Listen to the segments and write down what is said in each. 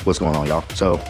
What's going on, y'all? So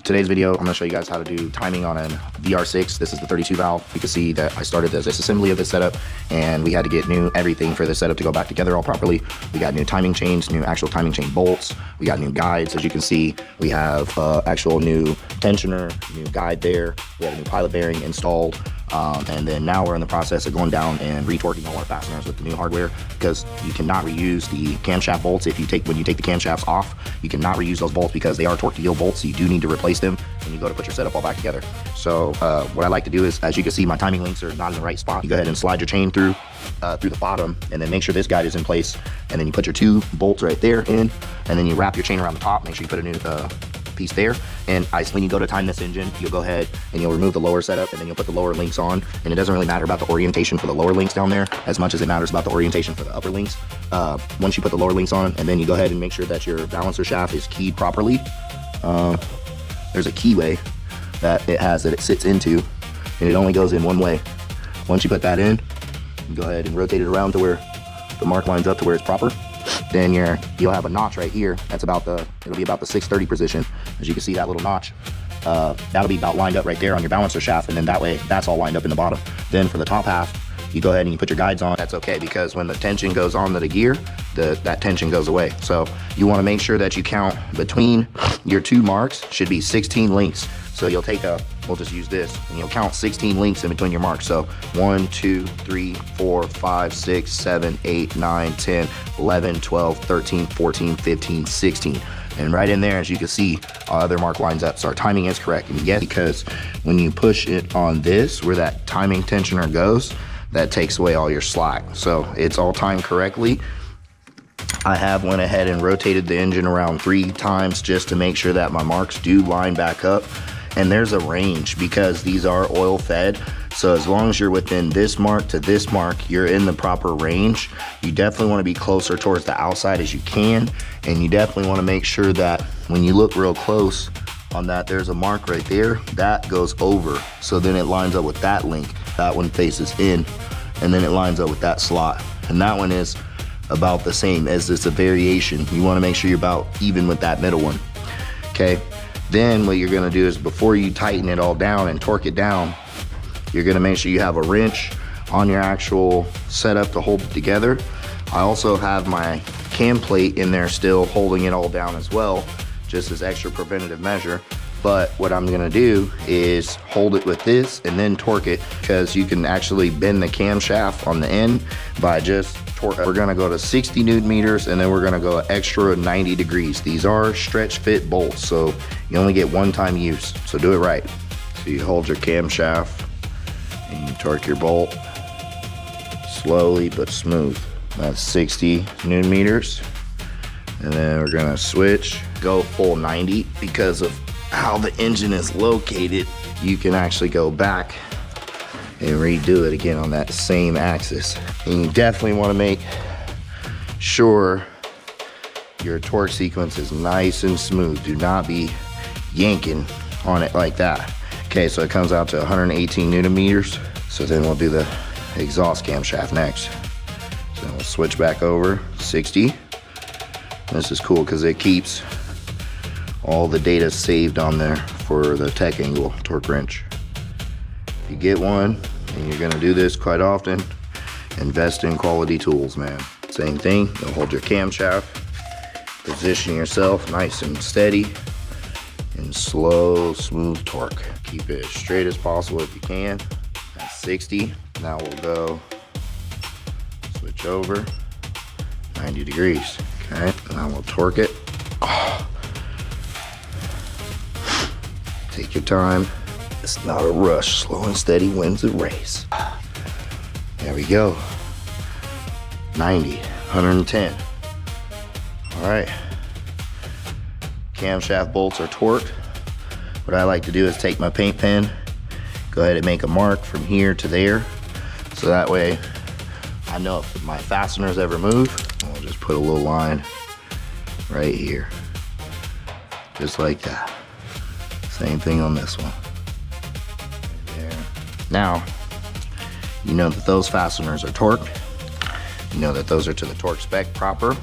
today's video, I'm gonna show you guys how to do timing on a VR6. This is the 32 valve. You can see that I started the disassembly of this setup, and we had to get new everything for the setup to go back together all properly. We got new timing chains, new actual timing chain bolts. We got new guides. As you can see, we have actual new tensioner, new guide there. We have a new pilot bearing installed. And then now we're in the process of going down and retorquing all our fasteners with the new hardware, because you cannot reuse the camshaft bolts. When you take the camshafts off, you cannot reuse those bolts because they are torque to yield bolts, so you do need to replace them when you go to put your setup all back together. So what I like to do is, as you can see, my timing links are not in the right spot. You go ahead and slide your chain through the bottom, and then make sure this guide is in place, and then you put your two bolts right there in, and then you wrap your chain around the top. Make sure you put a new piece there, and when you go to time this engine, you'll go ahead and you'll remove the lower setup, and then you'll put the lower links on. And it doesn't really matter about the orientation for the lower links down there as much as it matters about the orientation for the upper links. Once you put the lower links on, and then you go ahead and make sure that your balancer shaft is keyed properly. There's a keyway that it sits into, and it only goes in one way. Once you put that in, you go ahead and rotate it around to where the mark lines up to where it's proper. Then you'll have a notch right here. It'll be about the 630 position. As you can see, that little notch, that'll be about lined up right there on your balancer shaft, and then that way, that's all lined up in the bottom. Then for the top half, you go ahead and you put your guides on. That's okay, because when the tension goes on to the gear, that tension goes away. So you want to make sure that you count between your two marks should be 16 links. So you'll take we'll just use this, and you'll count 16 links in between your marks. So 1, 2, 3, 4, 5, 6, 7, 8, 9, 10, 11, 12, 13, 14, 15, 16. And right in there, as you can see, our other mark lines up. So our timing is correct. And yes, because when you push it on this, where that timing tensioner goes, that takes away all your slack. So it's all timed correctly. I have went ahead and rotated the engine around 3 times just to make sure that my marks do line back up. And there's a range because these are oil fed. So as long as you're within this mark to this mark, you're in the proper range. You definitely want to be closer towards the outside as you can. And you definitely want to make sure that when you look real close on that, there's a mark right there that goes over. So then it lines up with that link. That one faces in, and then it lines up with that slot. And that one is about the same as this, a variation. You want to make sure you're about even with that middle one. Okay. Then what you're gonna do is, before you tighten it all down and torque it down, you're gonna make sure you have a wrench on your actual setup to hold it together. I also have my cam plate in there still holding it all down as well, just as extra preventative measure. But what I'm gonna do is hold it with this and then torque it, because you can actually bend the camshaft on the end by just torque. We're gonna go to 60 Newton meters, and then we're gonna go extra 90 degrees. These are stretch fit bolts, so you only get one time use, so do it right. So you hold your camshaft and you torque your bolt slowly but smooth. That's 60 Newton meters. And then we're gonna switch, go full 90. Because of how the engine is located, you can actually go back and redo it again on that same axis. And you definitely want to make sure your torque sequence is nice and smooth. Do not be yanking on it like that. Okay, so it comes out to 118 Newton meters. So then we'll do the exhaust camshaft next. So we'll switch back over 60. This is cool because it keeps all the data saved on there for the tech angle torque wrench. If you get one, and you're gonna do this quite often, invest in quality tools, man. Same thing, you'll hold your camshaft, position yourself nice and steady, and slow, smooth torque. Keep it as straight as possible if you can. That's 60. Now we'll go switch over 90 degrees. Okay, and now we'll torque it. Take your time. It's not a rush. Slow and steady wins the race. There we go. 90, 110. All right. Camshaft bolts are torqued. What I like to do is take my paint pen, go ahead and make a mark from here to there. So that way I know if my fasteners ever move, I'll just put a little line right here. Just like that. Same thing on this one. Right there. Now, you know that those fasteners are torqued. You know that those are to the torque spec proper.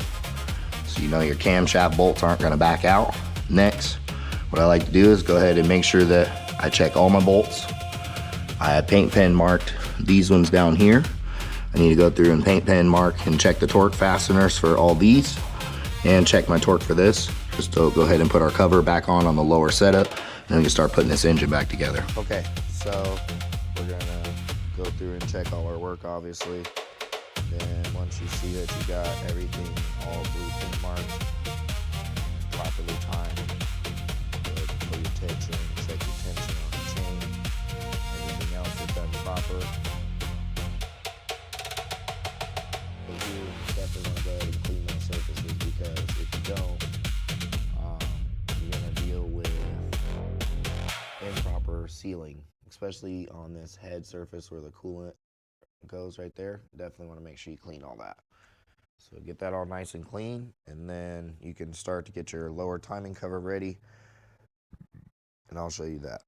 So you know your camshaft bolts aren't gonna back out. Next, what I like to do is go ahead and make sure that I check all my bolts. I have paint pen marked these ones down here. I need to go through and paint pen mark and check the torque fasteners for all these and check my torque for this. Just to go ahead and put our cover back on the lower setup, and we can start putting this engine back together. Okay, so we're gonna go through and check all our work, obviously. Then once you see that you got everything all blueprint marked, properly timed, put your tension, check your tension on the chain, everything else is done proper. But you definitely want to go ahead and clean those surfaces, because if you don't, you're going to deal with improper sealing, especially on this head surface where the coolant goes right there. Definitely want to make sure you clean all that. So get that all nice and clean, and then you can start to get your lower timing cover ready, and I'll show you that.